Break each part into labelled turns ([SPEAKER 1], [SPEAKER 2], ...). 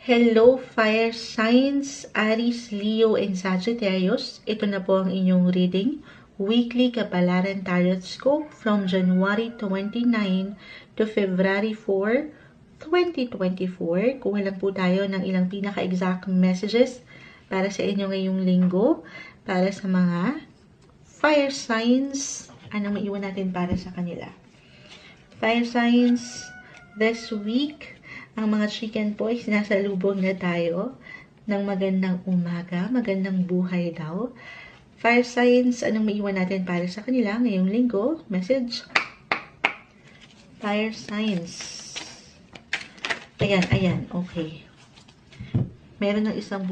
[SPEAKER 1] Hello, fire signs, Aries, Leo, and Sagittarius. Ito na po ang inyong reading. Weekly Kapalaran Tarot Scope from January 29 to February 4, 2024. Kuha lang po tayo ng ilang pinaka-exact messages para sa inyo ngayong linggo. Para sa mga fire signs, anong maiwan natin para sa kanila? Fire signs this week. Ang mga chicken po ay sinasalubong na tayo ng magandang umaga, magandang buhay daw. Fire signs, anong maiwan natin para sa kanila ngayong linggo? Message. Fire signs. Ayan, okay. Meron ng isang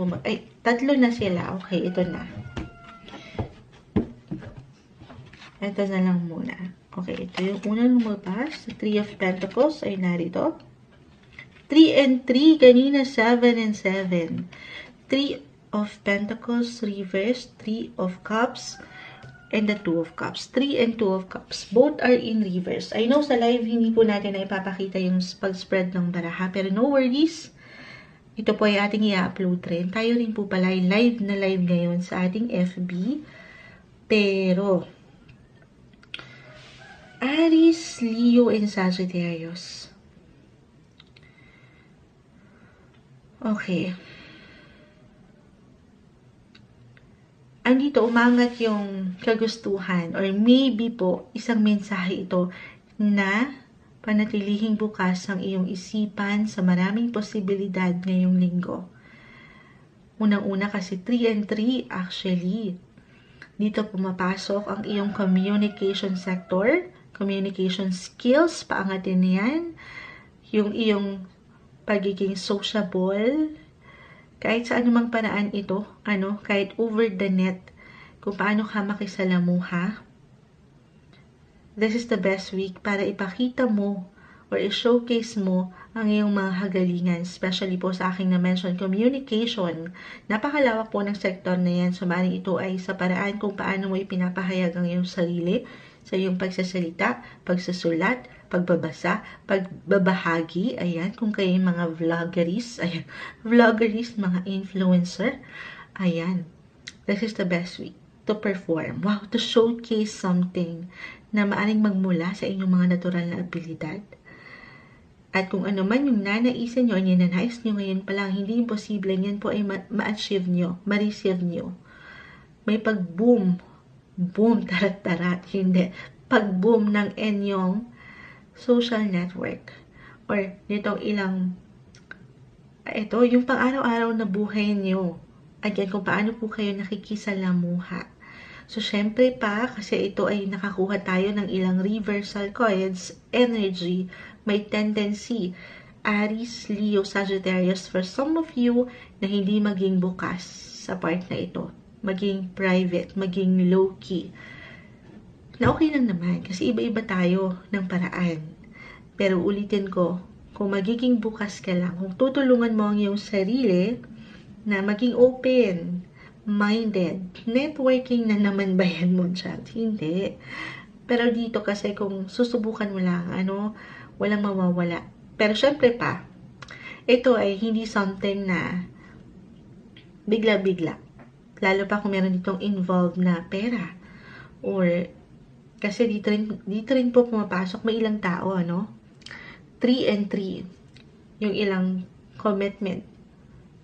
[SPEAKER 1] tatlo na sila. Okay, ito na. Ito na lang muna. Okay, ito yung unang lumabas. The Three of Pentacles ay narito. 3 and 3, kanina 7 and 7. 3 of Pentacles, reverse, 3 of Cups, and the 2 of Cups. 3 and 2 of Cups. Both are in reverse. I know sa live, hindi po natin na ipapakita yung pag-spread ng baraha, pero no worries. Ito po ay ating i-upload rin. Tayo rin po pala ay live na live ngayon sa ating FB. Pero, Aries, Leo, and Sagittarius. Okay. Andito, umangat yung kagustuhan or maybe po, isang mensahe ito na panatilihing bukas ang iyong isipan sa maraming posibilidad ngayong linggo. Unang-una kasi 3 and 3 actually. Dito pumapasok ang iyong communication sector, communication skills, paangatin niyan, yung iyong pagiging sociable, kahit sa anumang paraan ito, kahit over the net, kung paano ka makisalamuha. This is the best week para ipakita mo or i-showcase mo ang iyong mga kagalingan, especially po sa aking na-mention, communication. Napakalawak po ng sektor na yan, so maaaring ito ay sa paraan kung paano mo ipinapahayag ang iyong sarili, sa iyong pagsasalita, pagsusulat, pagbabasa, pagbabahagi, ayan, kung kayo yung mga vloggeries, ayan, vloggeries, mga influencer, ayan, this is the best week to perform, wow, to showcase something na maaring magmula sa inyong mga natural na abilidad. At kung ano man yung nanaisin nyo, yung nanais nyo ngayon pa lang, hindi imposible, yan po ay ma-achieve nyo, ma-receive nyo. May pag-boom, tarat-tarat, hindi, pag-boom ng inyong social network or nitong ito, yung pang-araw-araw na buhay niyo. Again, kung paano po kayo nakikisalamuha. So, syempre pa, kasi ito ay nakakuha tayo ng ilang reversal coins, energy, may tendency, Aries, Leo, Sagittarius, for some of you na hindi maging bukas sa part na ito. Maging private, maging low-key. Na okay lang naman kasi iba-iba tayo ng paraan. Pero ulitin ko, kung magiging bukas ka lang, kung tutulungan mo ang iyong sarili na maging open-minded, networking na naman ba yan mo dyan? Hindi. Pero dito kasi kung susubukan mo lang, walang mawawala. Pero syempre pa, ito ay hindi something na bigla-bigla. Lalo pa kung meron ditong involved na pera or kasi dito rin po pumapasok, may ilang tao, 3 and 3. Yung ilang commitment,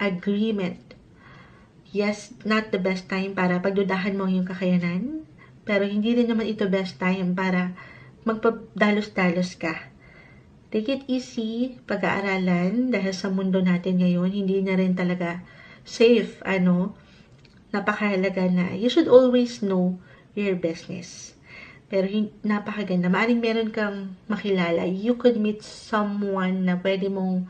[SPEAKER 1] agreement. Yes, not the best time para pagdudahan mo yung kakayanan, pero hindi rin naman ito best time para magpadalos-dalos ka. Take it easy, pag-aaralan, dahil sa mundo natin ngayon, hindi na rin talaga safe, napakahalaga na you should always know your business. Pero napakaganda. Maaring meron kang makilala. You could meet someone na pwedeng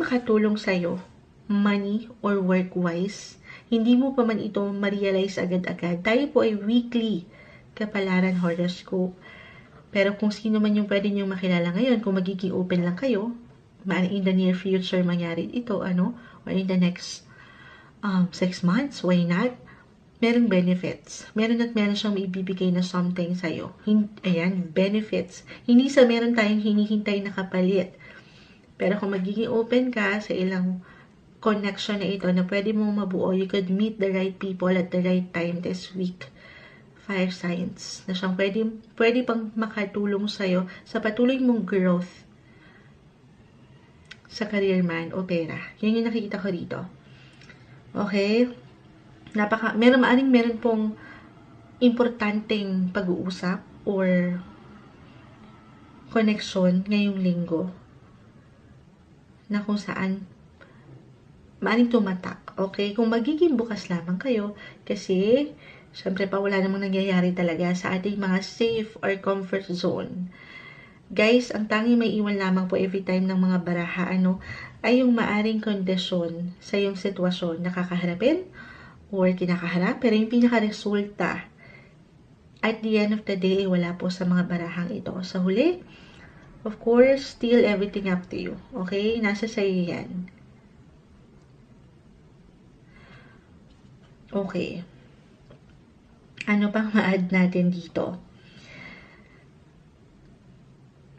[SPEAKER 1] makatulong sa'yo. Money or work-wise. Hindi mo pa man ito ma-realize agad-agad. Tayo po ay weekly kapalaran horoscope. Pero kung sino man yung pwede nyo makilala ngayon, kung magiging open lang kayo, maaring in the near future mangyari ito, or in the next 6 months, why not? Merong benefits. Meron siyang maibibigay na something sa'yo. Ayan, benefits. Hindi sa meron tayong hinihintay na kapalit. Pero kung magiging open ka sa ilang connection na ito na pwede mong mabuo, you could meet the right people at the right time this week. Fire signs na siyang pwede pang makatulong sa'yo sa patuloy mong growth sa career man o pera. Yun yung nakikita ko dito. Okay? Meron pong importanteng pag-uusap or connection ngayong linggo na kung saan maaring tumatak. Okay? Kung magiging bukas lamang kayo kasi syempre pa wala namang nangyayari talaga sa ating mga safe or comfort zone. Guys, ang tanging may iwan lamang po every time ng mga baraha ay yung maaring kondisyon sa yung sitwasyon na kakaharapin or kinakaharap. Pero yung pinaka-resulta at the end of the day, wala po sa mga barahang ito. Sa huli, of course, still everything up to you. Okay? Nasa sa'yo yan. Okay. Ano pang ma-add natin dito?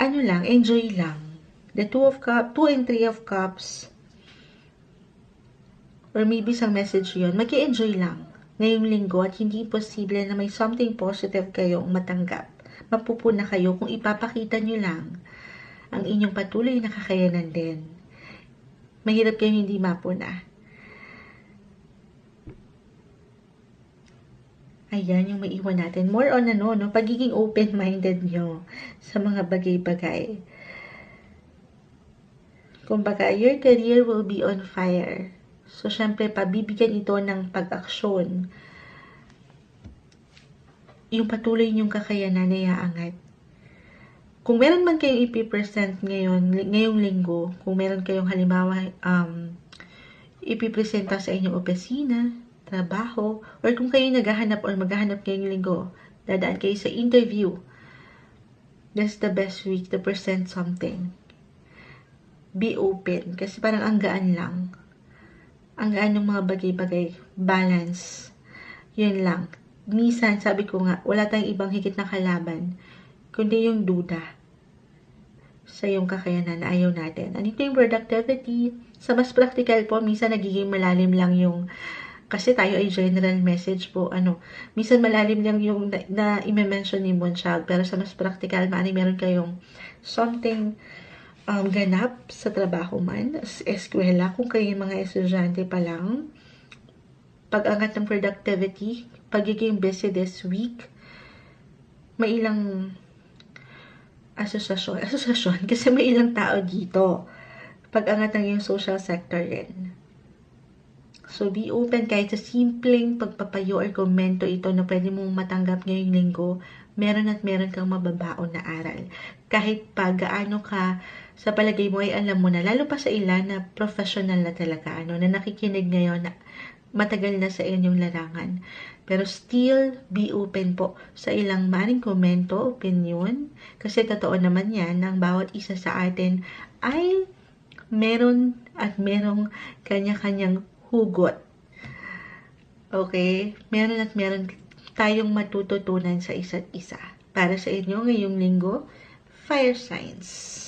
[SPEAKER 1] Enjoy lang. The two and three of cups, or maybe isang message yun, mag-i-enjoy lang ngayong linggo at hindi posible na may something positive kayong matanggap. Mapupuna kayo kung ipapakita nyo lang ang inyong patuloy na kakayanan din. Mahirap kayong hindi mapuna. Ayan yung maiwan natin. More on pagiging open-minded nyo sa mga bagay-bagay. Kumbaga, your career will be on fire. So, syempre, pabibigyan ito ng pag-aksyon. Yung patuloy nyong kakayanan na iaangat. Kung meron man kayong ipipresent ngayong linggo, kung meron kayong halimbawa, ipipresenta sa inyong opisina, trabaho, or kung kayo naghahanap or maghahanap ngayong linggo, dadaan kayo sa interview, that's the best week to present something. Be open, kasi parang ang gaan lang. Ang gaan ng mga bagay-bagay, balance. Yun lang. Minsan, sabi ko nga, wala tayong ibang higit na kalaban, kundi yung duda sa yung kakayanan na ayaw natin. Ano yung productivity? Sa mas practical po, minsan nagiging malalim lang yung kasi tayo ay general message po, minsan malalim lang yung na i-mention ni Monchild, pero sa mas practical, meron kayong something ganap sa trabaho man, sa eskwela, kung kayo mga estudyante pa lang, pag-angat ng productivity, pagiging busy this week, may ilang asosasyon, kasi may ilang tao dito, pag-angat ng yung social sector rin. So, be open kahit sa simpleng pagpapayo or komento ito na pwede mong matanggap ngayong linggo, meron kang mababaon na aral. Kahit pa gaano ka sa palagay mo ay alam mo na, lalo pa sa ilan na professional na talaga, na nakikinig ngayon na matagal na sa inyong larangan. Pero still, be open po sa ilang maring komento, opinion, kasi totoo naman yan ng bawat isa sa atin ay merong kanya-kanyang hugot. Okay? Meron tayong matututunan sa isa't isa. Para sa inyo ngayong linggo, fire signs.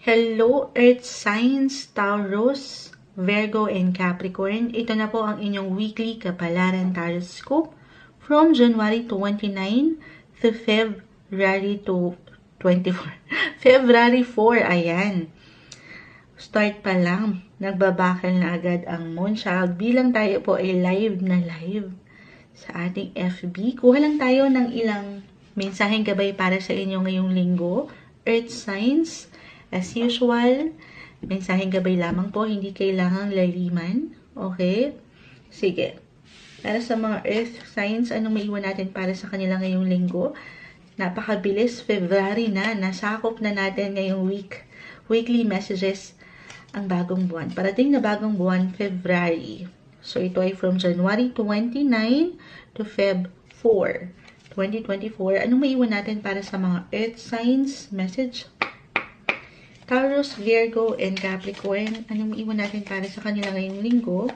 [SPEAKER 1] Hello, Earth signs, Taurus, Virgo, and Capricorn. Ito na po ang inyong weekly kapalaran horoscope from January 29 to February 4, ayan. Start pa lang, nagbabakal na agad ang Moonchild. Bilang tayo po ay live sa ating FB. Kuha lang tayo ng ilang mensaheng gabay para sa inyo ngayong linggo. Earth signs, as usual, mensaheng gabay lamang po, hindi kailangang laliman. Okay? Sige. Para sa mga earth signs, anong maiwan natin para sa kanila ngayong linggo? Napakabilis, February na, nasakop na natin ngayong weekly messages ang bagong buwan. Parating na bagong buwan, February. So, ito ay from January 29 to Feb 4, 2024. Anong maiwan natin para sa mga earth signs message? Taurus, Virgo, and Capricorn. Anong maiwan natin para sa kanila ngayong linggo?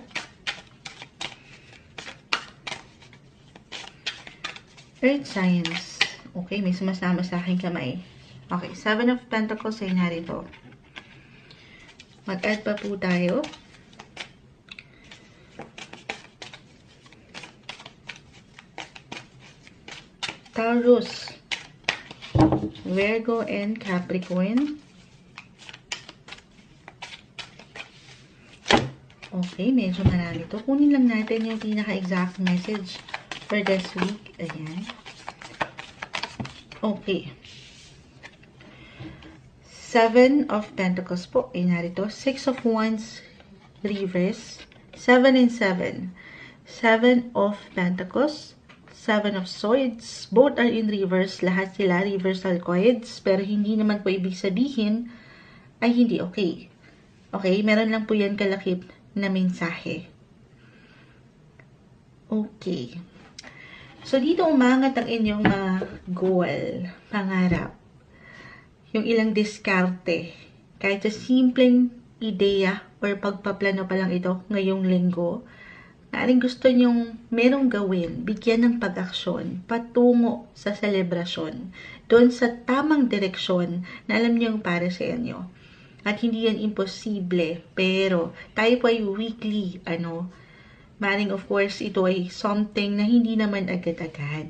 [SPEAKER 1] Earth signs. Okay, may sumasama sa aking kamay. Okay, 7 of Pentacles ay narito. Mag-add pa po tayo. Taurus, Virgo, and Capricorn. Okay, medyo marami to. Kunin lang natin yung pinaka-exact message for this week. Ayan. Okay. 7 of Pentacles po. Ay narito. 6 of Wands reverse. 7 and 7. 7 of Pentacles. 7 of Swords. Both are in reverse. Lahat sila reversal cards. Pero hindi naman po ibig sabihin ay hindi okay. Okay? Meron lang po yan kalakip na mensahe. Okay. So, dito umangat ang inyong mga goal, pangarap. Yung ilang diskarte. Kahit sa simpleng ideya or pagpaplano pa lang ito ngayong linggo, naaring gusto nyong merong gawin, bigyan ng pag-aksyon, patungo sa selebrasyon, doon sa tamang direksyon na alam nyong para sa inyo. At hindi yan imposible, pero tayo po ay weekly, maring of course, ito ay something na hindi naman agad-agad.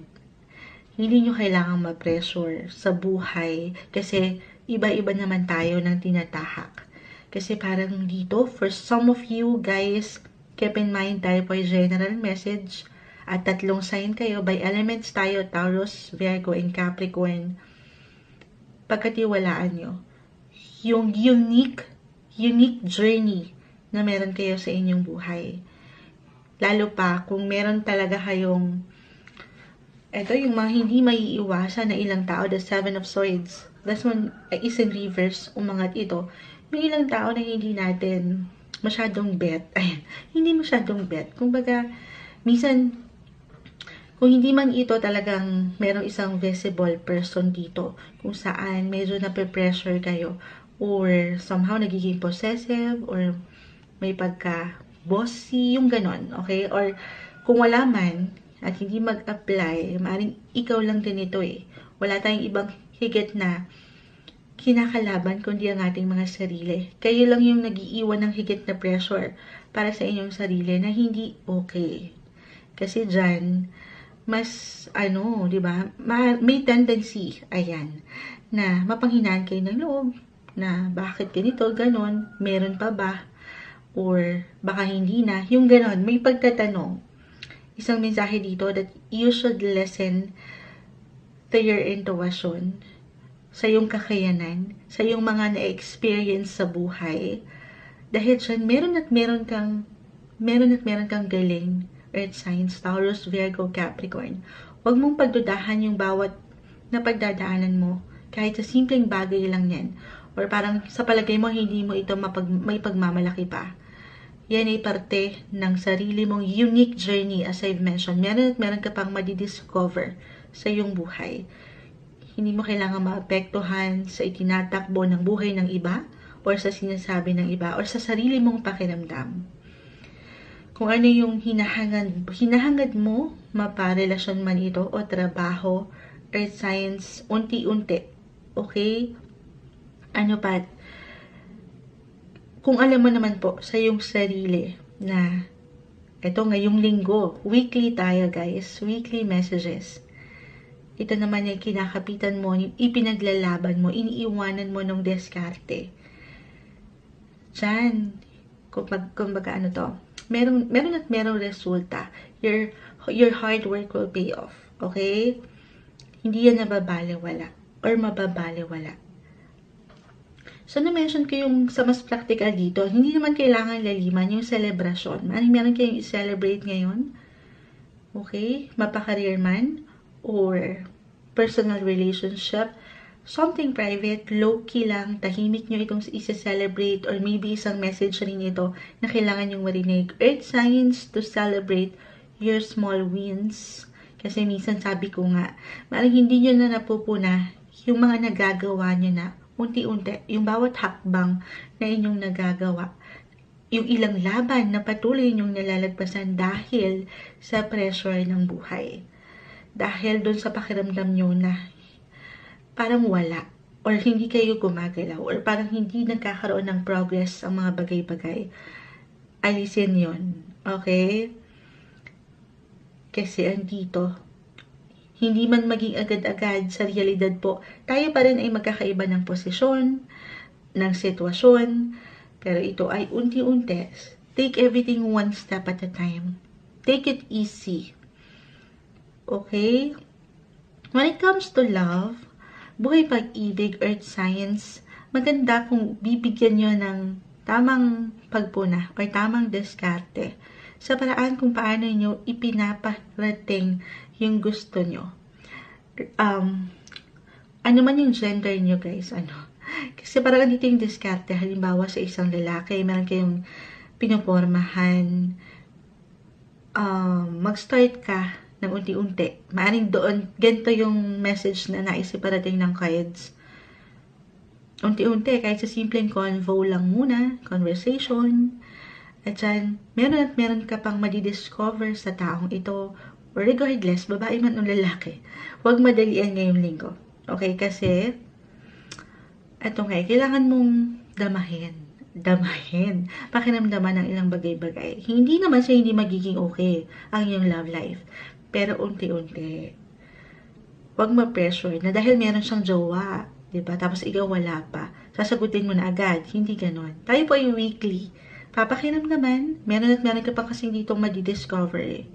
[SPEAKER 1] Hindi nyo kailangang ma-pressure sa buhay kasi iba-iba naman tayo ng tinatahak. Kasi parang dito, for some of you guys, keep in mind tayo po ay general message at 3 sign kayo, by elements tayo, Taurus, Virgo, and Capricorn. Pagkatiwalaan nyo yung unique journey na meron kayo sa inyong buhay. Lalo pa kung meron talaga kayong yung mga hindi maiiwasan na ilang tao, the 7 of Swords. That's one is in reverse, umangat ito. Yung ilang tao na hindi natin masyadong bet. Hindi masyadong bet. Kumbaga, minsan, kung hindi man ito talagang merong isang visible person dito, kung saan medyo nape-pressure kayo, or somehow nagiging possessive, or may pagka-bossy, yung ganon, okay? Or kung wala man, at hindi mag-apply, maaaring ikaw lang din ito eh. Wala tayong ibang higit na kinakalaban kundi ang ating mga sarili. Kayo lang yung nag-iiwan ng higit na pressure para sa inyong sarili na hindi okay. Kasi dyan, mas, di ba, may tendency, ayan, na mapanghinaan kayo ng loob, na bakit ganito, ganon, meron pa ba? Or baka hindi na, yung ganon, may pagtatanong. Isang mensahe dito that you should listen to your intuition, sa iyong kakayanan, sa iyong mga na-experience sa buhay. Dahil dyan, meron kang galing, Earth signs, Taurus, Virgo, Capricorn. Huwag mong pagdudahan yung bawat na pagdadaanan mo, kahit sa simpleng bagay lang yan. Or parang sa palagay mo, hindi mo ito may pagmamalaki pa. Yan ay parte ng sarili mong unique journey, as I've mentioned. Meron ka pang madidiscover sa iyong buhay. Hindi mo kailangan maapektuhan sa itinatakbo ng buhay ng iba, or sa sinasabi ng iba, or sa sarili mong pakiramdam. Kung ano yung hinahangad mo, maparelasyon man ito, o trabaho, earth science, unti-unti. Okay? Kung alam mo naman po sa iyong sarili na ito ngayong linggo, weekly tayo guys, weekly messages. Ito naman yung kinakapitan mo, ipinaglalaban mo, iniiwanan mo ng diskarte. Diyan, kumbaga merong resulta. Your hard work will pay off. Okay? Hindi yan nababaliwala or mababaliwala. So, na-mention ko yung sa mas practical dito, hindi naman kailangan laliman yung celebration. Meron kayong i-celebrate ngayon. Okay? Mapa-career man or personal relationship. Something private, low-key lang, tahimik nyo itong isa-celebrate or maybe isang message rin ito na kailangan yung marinig. Earth signs to celebrate your small wins. Kasi minsan sabi ko nga, maaaring hindi nyo na napupuna yung mga nagagawa nyo na unti-unti, yung bawat hakbang na inyong nagagawa, yung ilang laban na patuloy inyong nalalagpasan dahil sa pressure ng buhay. dahil doon sa pakiramdam nyo na parang wala, or hindi kayo gumagalaw, or parang hindi nagkakaroon ng progress ang mga bagay-bagay. Alisin yon, okay? Kasi andito, hindi man maging agad-agad sa realidad po, tayo pa rin ay magkakaiba ng posisyon, ng sitwasyon, pero ito ay unti-unti. Take everything one step at a time. Take it easy. Okay? When it comes to love, buhay pag-ibig, earth signs, maganda kung bibigyan nyo ng tamang pagpuna or tamang diskarte sa paraan kung paano nyo ipinaparating yung gusto nyo. Ano man yung gender nyo, guys, kasi parang dito yung diskarte, halimbawa sa isang lalaki, meron kayong pinopormahan, mag-start ka ng unti-unti. Maaring doon, ganito yung message na nais iparating ng cards. Unti-unti, kahit sa simpleng convo lang muna, conversation, at dyan, meron ka pang madidiscover sa taong ito, or regardless, babae man o lalaki, huwag madalian ngayong linggo. Okay, kasi, eto nga, kailangan mong damahin, pakiramdaman ng ilang bagay-bagay. Hindi naman siya hindi magiging okay ang iyong love life. Pero unti-unti, huwag ma-pressure na dahil meron siyang jowa, diba? Tapos ikaw wala pa. Sasagutin mo na agad. Hindi ganon. Tayo po ay weekly. Papakiramdaman, meron ka pa kasing ditong madidiscover eh.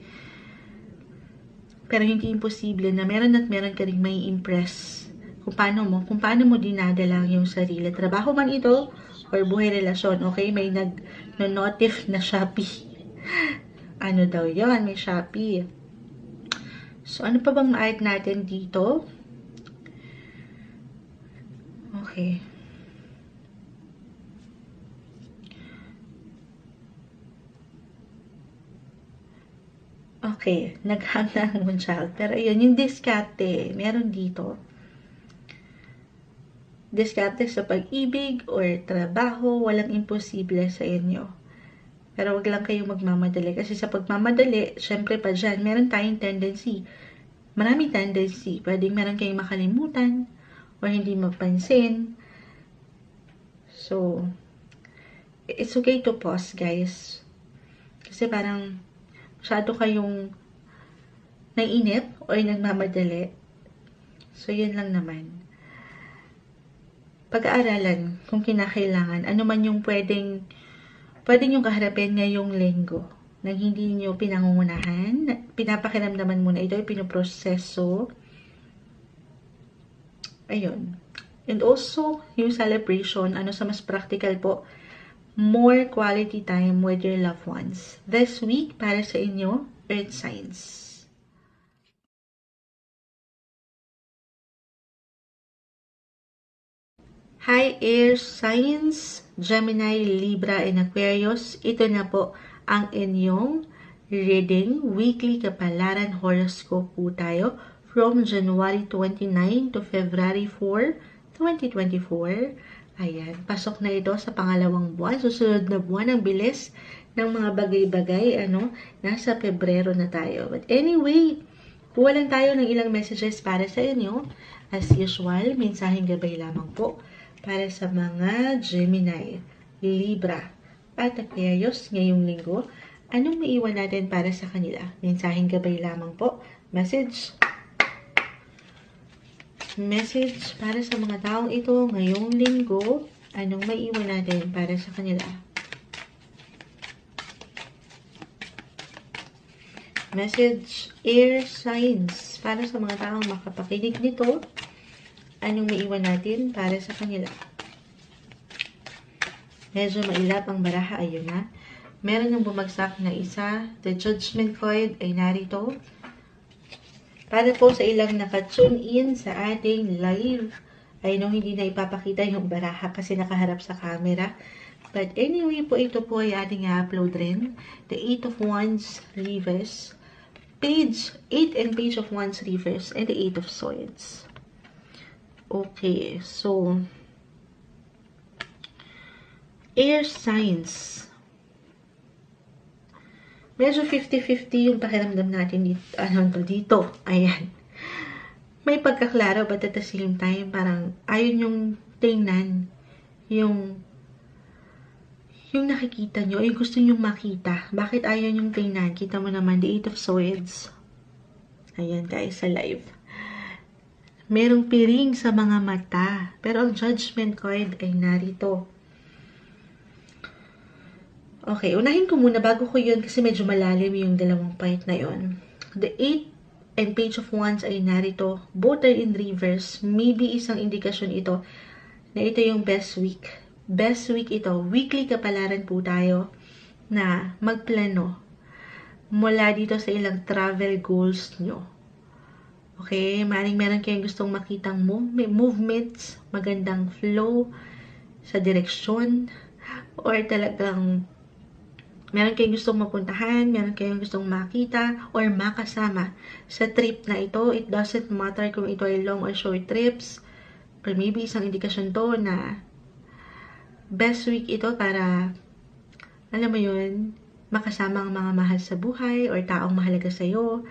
[SPEAKER 1] Pero hindi imposible na meron ka rin may impress kung paano mo dinadala yung sarili. Trabaho man ito, or buhay relasyon, okay? May nag-notif na Shopee. Ano daw yun? May Shopee. So, ano pa bang ma-art natin dito? Okay. Okay, naghang na ang moonchild. Pero ayun, yung diskarte, meron dito. Diskarte sa pag-ibig or trabaho, walang imposible sa inyo. Pero wag lang kayong magmamadali. Kasi sa pagmamadali, syempre pa dyan, meron tayong tendency. Maraming tendency. Pwedeng meron kayong makalimutan or hindi mapansin. So, it's okay to pause, guys. Kasi parang masyado kayong naiinip or nagmamadali. So, yun lang naman. Pag-aaralan kung kinakailangan, ano man yung pwede nyo kaharapin ngayong linggo na hindi nyo pinangungunahan, pinapakiramdaman muna ito, pinoproseso. Ayun. And also, yung celebration, sa mas practical po, more quality time with your loved ones. This week, para sa inyo, earth signs. Hi, air signs, Gemini, Libra, and Aquarius. Ito na po ang inyong reading, weekly kapalaran horoscope po tayo from January 29 to February 4, 2024. Ayan, pasok na ito sa pangalawang buwan. Susunod na buwan, ang bilis ng mga bagay-bagay, nasa Pebrero na tayo. But anyway, kuha lang tayo ng ilang messages para sa inyo. As usual, mensaheng gabay lamang po para sa mga Gemini, Libra, at Aquarius ngayong linggo. Anong maiwan natin para sa kanila? Mensaheng gabay lamang po. Message para sa mga taong ito ngayong linggo. Anong maiwan natin para sa kanila? Message, air signs, para sa mga taong makapakinig nito. Anong maiwan natin para sa kanila? Medyo mailap ang baraha. Ayun na. Meron yung bumagsak na isa. The Judgment card ay narito. Para po sa ilang nakatune in sa ating live, ay hindi na ipapakita yung baraha kasi nakaharap sa camera. But anyway po, ito po ay ating i-upload rin. The 8 of Wands reverse. Page 8 and Page of Wands reverse. And the 8 of Swords. Okay, so air signs. Medyo 50-50 yung pakiramdam natin dito. Dito. Ayan. May pagkaklaro, but at the same time, parang ayun yung tingnan, yung nakikita nyo, yung gusto nyo makita. Bakit ayaw yung tingnan? Kita mo naman, the 8 of Swords. Ayan guys, sa live. Merong piring sa mga mata. Pero ang Judgment card ay narito. Okay, unahin ko muna bago ko yun kasi medyo malalim yung dalawang part na yun. The 8 and Page of Wands ay narito. Both are in reverse. Maybe isang indikasyon ito na ito yung best week. Best week ito. Weekly kapalaran po tayo na magplano mula dito sa ilang travel goals nyo. Okay? Maring meron kayong gustong makitang movements, magandang flow sa direksyon, or talagang meron kayong gustong mapuntahan, meron kayong gustong makita, or makasama sa trip na ito. It doesn't matter kung ito ay long or short trips, or maybe isang indikasyon to na best week ito para, alam mo yun, makasama ang mga mahal sa buhay or taong mahalaga sa'yo.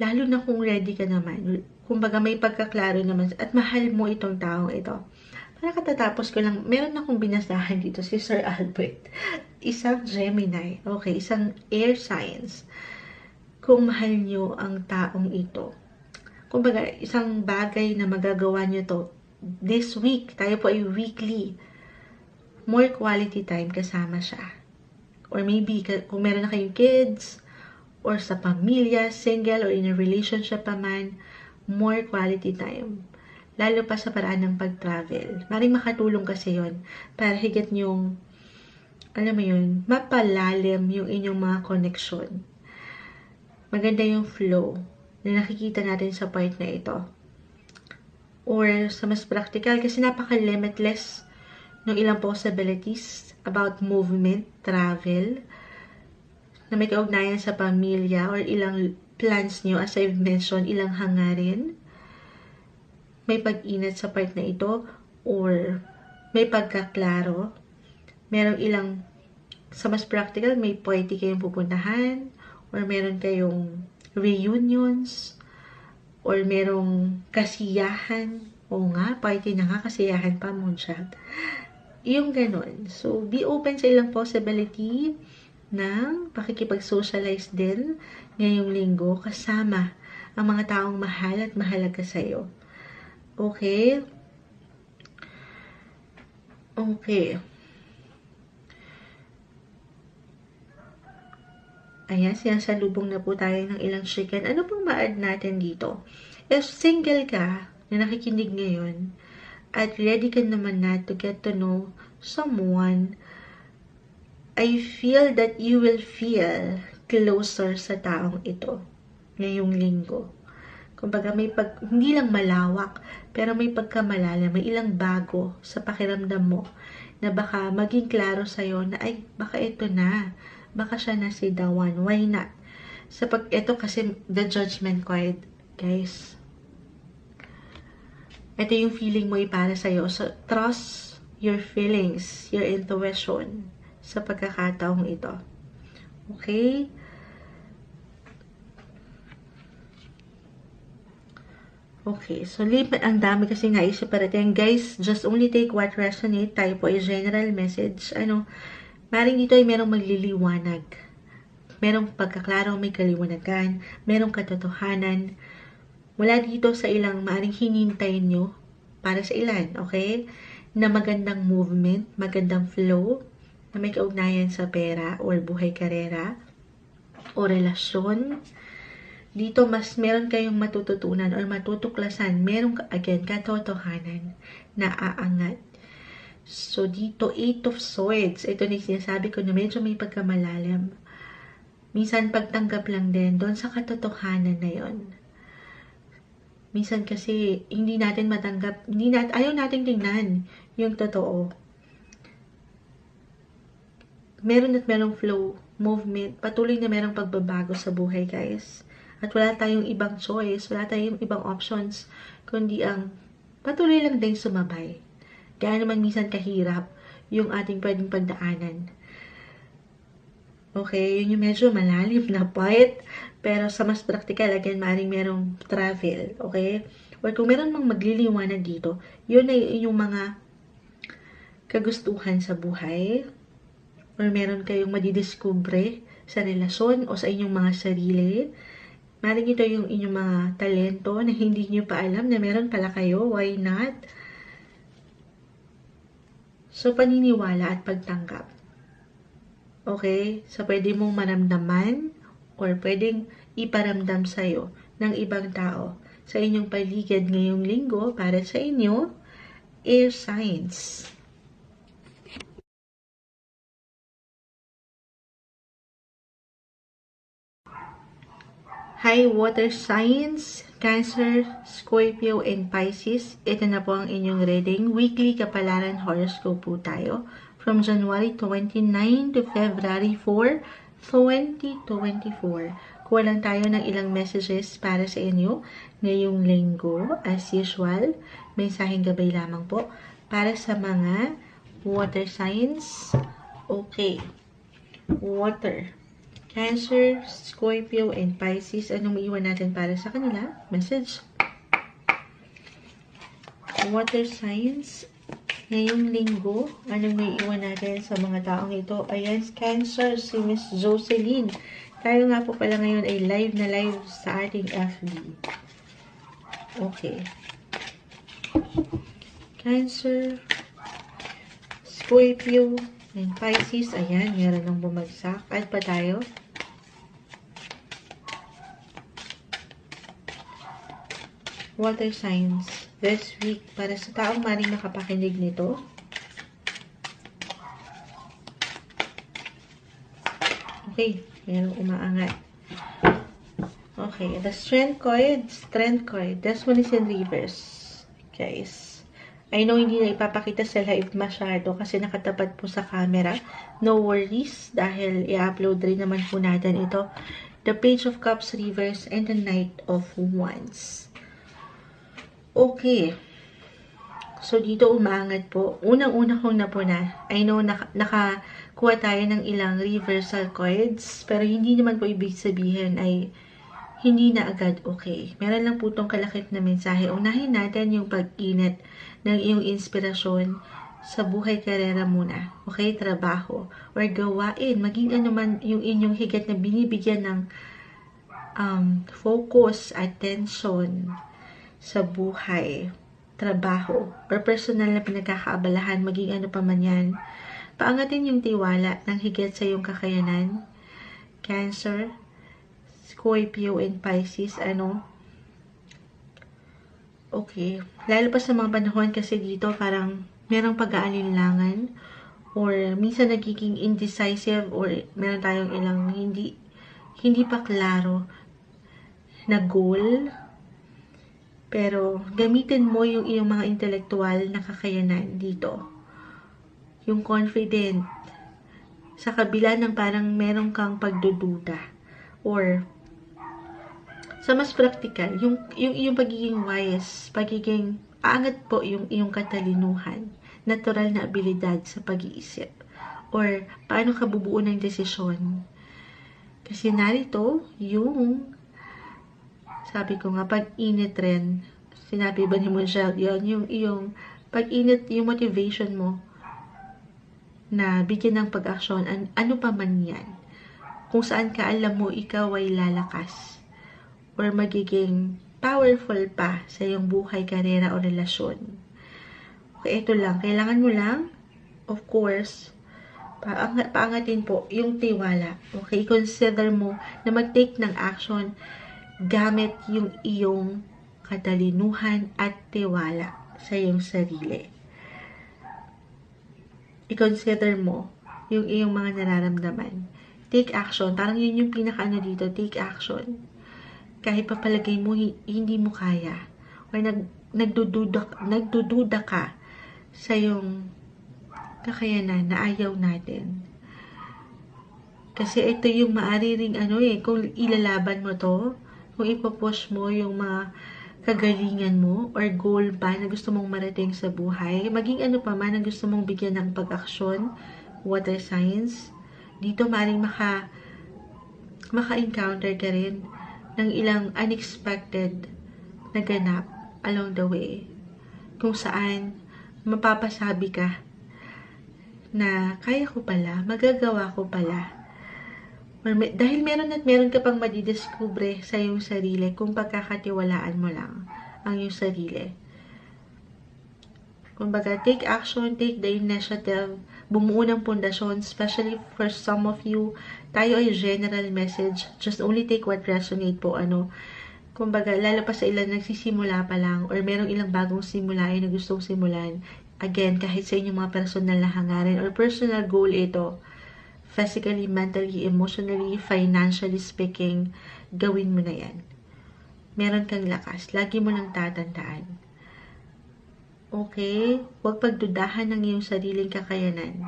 [SPEAKER 1] Lalo na kung ready ka naman. Kumbaga may pagkaklaro naman at mahal mo itong taong ito. Para katatapos ko lang, meron akong binasahan dito si Sir Albert. Isang Gemini. Okay, isang air signs. Kung mahal nyo ang taong ito. Kumbaga, isang bagay na magagawa nyo to this week, tayo po ay weekly, more quality time kasama siya. Or maybe, kung meron na kayong kids, or sa pamilya, single, or in a relationship pa man, more quality time. Lalo pa sa paraan ng pag-travel. Maring makatulong kasi yon para higit nyong, alam mo yun, mapalalim yung inyong mga connection. Maganda yung flow na nakikita natin sa part na ito. Or sa mas practical, kasi napaka-limitless ng ilang possibilities about movement, travel, na may kaugnayan sa pamilya or ilang plans nyo, as I've mentioned, ilang hangarin. May pag-inat sa part na ito or may pagkaklaro. Merong ilang, sa mas practical, may party kayong pupuntahan or meron kayong reunions or merong kasiyahan. Oo nga, party na nga, kasiyahan pa, moonshot. Yung ganun. So, be open sa ilang possibility ng pakikipag-socialize din ngayong linggo kasama ang mga taong mahal at mahalaga sa'yo. Okay? Okay. Ayan, sinasalubong na po tayo ng ilang chicken. Ano pong ma-add natin dito? If single ka na nakikinig ngayon at ready ka naman na to get to know someone, I feel that you will feel closer sa taong ito ngayong linggo. Kumbaga hindi lang malawak, pero may pagkamalalim, may ilang bago sa pakiramdam mo na baka maging klaro sa'yo na ay, baka ito na. Baka siya na si the one. Why not? Ito kasi the Judgment card, guys. Ito yung feeling mo para sa'yo. So, trust your feelings, your intuition sa pagkakataong ito. Okay? Okay, so ang dami kasi naisip parating. Guys, just only take what resonate. Tayo po ay general message. Maring dito ay merong magliliwanag. Merong pagkaklaro, may kaliwanagan, merong katotohanan. Mula dito sa ilang maring hinintay nyo para sa ilan, okay? Na magandang movement, magandang flow, na may kaugnayan sa pera or buhay karera o relasyon. Dito mas meron kayong matututunan or matutuklasan. Merong, again, katotohanan na aangat. So, dito, 8 of Swords. Ito na sinasabi ko na medyo may pagkamalalim. Minsan, pagtanggap lang din doon sa katotohanan na yon. Minsan kasi, hindi natin matanggap, ayaw natin tingnan yung totoo. Meron at merong flow, movement, patuloy na merong pagbabago sa buhay, guys. At wala tayong ibang choice, wala tayong ibang options, kundi ang patuloy lang din sumabay. Kaya naman minsan kahirap yung ating pwedeng pagdaanan. Okay, yun yung medyo malalim na part. Pero sa mas practical, again, maaaring merong travel. Okay? Or kung meron mang magliliwanag dito, yun ay yung mga kagustuhan sa buhay. Or meron kayong madidiskubre sa relasyon o sa inyong mga sarili. Maaaring ito yung inyong mga talento na hindi nyo pa alam na meron pala kayo. Why not? So, paniniwala at pagtanggap. Okay? So, pwede mong maramdaman or pwedeng iparamdam sa'yo ng ibang tao sa inyong paligid ngayong linggo para sa inyo, air signs. Hi, water signs, Cancer, Scorpio, and Pisces. Ito na po ang inyong reading. Weekly kapalaran horoscope po tayo. From January 29 to February 4, 2024. Kuha lang tayo ng ilang messages para sa inyo ngayong linggo. As usual, mensaheng gabay lamang po para sa mga water signs. Okay. Water. Cancer, Scorpio, and Pisces. Anong maiwan natin para sa kanila? Message. Water signs. Ngayong linggo, anong maiwan natin sa mga taong ito? Ayan, Cancer, si Miss Jocelyn. Tayo nga po pala ngayon ay live na live sa ating FB. Okay. Cancer, Scorpio, and Pisces. Ayan, meron ng bumagsak. Add pa tayo. Water signs this week para sa taong maring makapakinig nito. Okay, merong umaangat. Okay, the strength card. This one is in reverse. Guys, I know hindi na ipapakita sa live masyado kasi nakatapat po sa camera. No worries dahil i-upload rin naman po natin ito. The Page of Cups reverse and the Knight of Wands. Okay. So, dito umaangat po. Unang-una kong napuna. I know nakakuha tayo ng ilang reversal cards. Pero hindi naman po ibig sabihin ay hindi na agad okay. Meron lang po itong kalakip na mensahe. Unahin natin yung pag-init ng iyong inspirasyon sa buhay karera muna. Okay? Trabaho. Or gawain. Maging ano man yung inyong higit na binibigyan ng focus, attention sa buhay, trabaho, or personal na pinagkakaabalahan, maging ano pa man yan. Paangatin yung tiwala ng higit sa iyong kakayanan. Cancer, Scorpio, and Pisces, okay. Lalo pa sa mga panahon kasi dito parang merong pag-aalinlangan or minsan nagiging indecisive or meron tayong ilang hindi pa klaro na goal. Pero, gamitin mo yung iyong mga intelektual na kakayanan dito. Yung confident. Sa kabila ng parang meron kang pagdududa. Or, sa mas practical, yung pagiging wise, aangat po yung iyong katalinuhan, natural na abilidad sa pag-iisip. Or, paano ka bubuo ng desisyon. Kasi narito, yung sabi ko nga, pag-init rin. Sinabi ba ni Monshel, yun, yung pag-init, yung motivation mo na bigyan ng pag-aksyon, ano pa man yan. Kung saan ka alam mo, ikaw ay lalakas. Or magiging powerful pa sa iyong buhay, karera, o relasyon. Okay, ito lang. Kailangan mo lang, of course, paangatin po yung tiwala. Okay, consider mo na mag-take ng action gamit yung iyong katalinuhan at tiwala sa iyong sarili. I-consider mo yung iyong mga nararamdaman. Take action. Parang yun yung pinaka-ano dito. Take action. Kahit papalagay mo hindi mo kaya. Or nagdududa ka sa iyong kakayanan na ayaw natin. Kasi ito yung maaari ring kung ilalaban mo to, kung ipopush mo yung mga kagalingan mo or goal ba na gusto mong marating sa buhay, maging ano pa man ang gusto mong bigyan ng pag-aksyon, water signs, Dito maaaring maka-encounter ka rin ng ilang unexpected na ganap along the way. Kung saan mapapasabi ka na kaya ko pala, magagawa ko pala. Dahil meron ka pang madidiscover sa iyong sarili kung pagkakatiwalaan mo lang ang iyong sarili. Kumbaga, take action, take the initiative, bumuo ng pundasyon, especially for some of you, tayo ay general message, just only take what resonate po, kumbaga, lalo pa sa ilan nagsisimula pa lang, or merong ilang bagong simulain na gustong simulan, again, kahit sa inyong mga personal na hangarin, or personal goal ito, physically, mentally, emotionally, financially speaking, gawin mo na yan. Meron kang lakas, lagi mo lang tatandaan. Okay? Huwag pagdudahan ng iyong sariling kakayanan.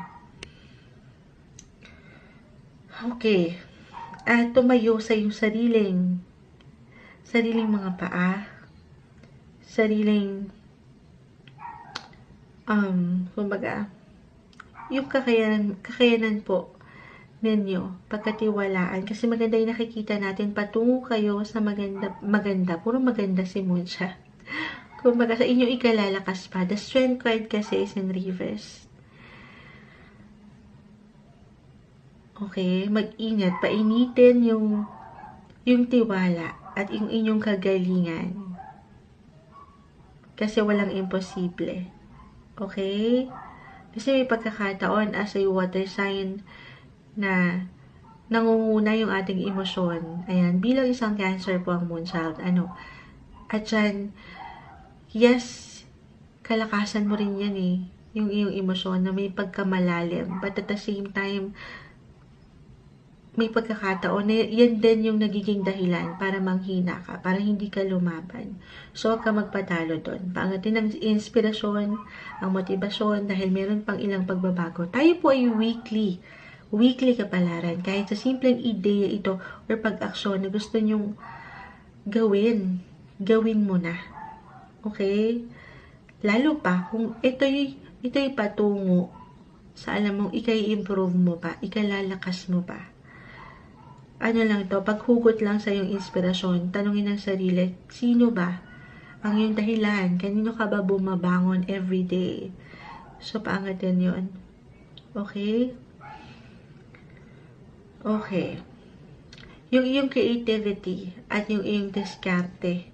[SPEAKER 1] Okay. At tumayo sa iyong sariling mga paa. Sariling, kumbaga, yung kakayanan po ninyo, pagkatiwalaan. Kasi maganda yung nakikita natin, patungo kayo sa maganda. Puro maganda si Muncha. Kumbaga, sa inyong ikalalakas pa. The strength card kasi is in reverse. Okay, mag-ingat. Painitin yung tiwala at yung inyong kagalingan. Kasi walang imposible. Okay? Kasi may pagkakataon as a water sign na nangunguna yung ating emosyon. Ayan, bilang isang Cancer po ang Moonchild. At dyan, yes, kalakasan mo rin yan yung iyong emosyon na may pagkamalalim. But at the same time, may pagkakataon na yan din yung nagiging dahilan para manghina ka, para hindi ka lumaban. So, huwag ka magpatalo doon. Paangatin ang inspirasyon, ang motibasyon, dahil meron pang ilang pagbabago. Tayo po ay weekly kapalaran. Kahit sa simpleng ideya ito or pag-aksyon na gusto nyong gawin mo na. Okay? Lalo pa, kung ito'y patungo sa alam mong ikay-improve mo pa, ikalalakas mo pa. Lang to, paghugot lang sa iyong inspirasyon, tanungin ang sarili, sino ba ang iyong dahilan? Kanino ka ba bumabangon everyday? So, paangatin yun. Okay? Okay. Yung iyong creativity at yung iyong diskarte,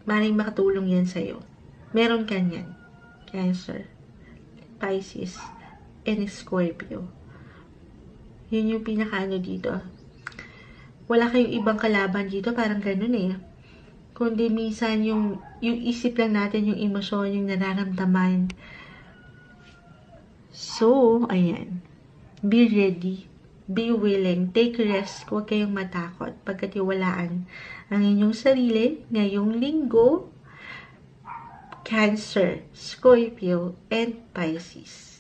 [SPEAKER 1] maring makatulong yan sa'yo. Meron ka yan. Cancer, Pisces, and Scorpio. Yun yung pinakaano dito. Wala kayong ibang kalaban dito, parang ganun Kundi minsan yung isip lang natin, yung emosyon, yung nararamdaman. So, ayan. Be ready. Be willing. Take risk. Huwag kayong matakot. Pagkatiwalaan ang inyong sarili ngayong linggo, Cancer, Scorpio, and Pisces.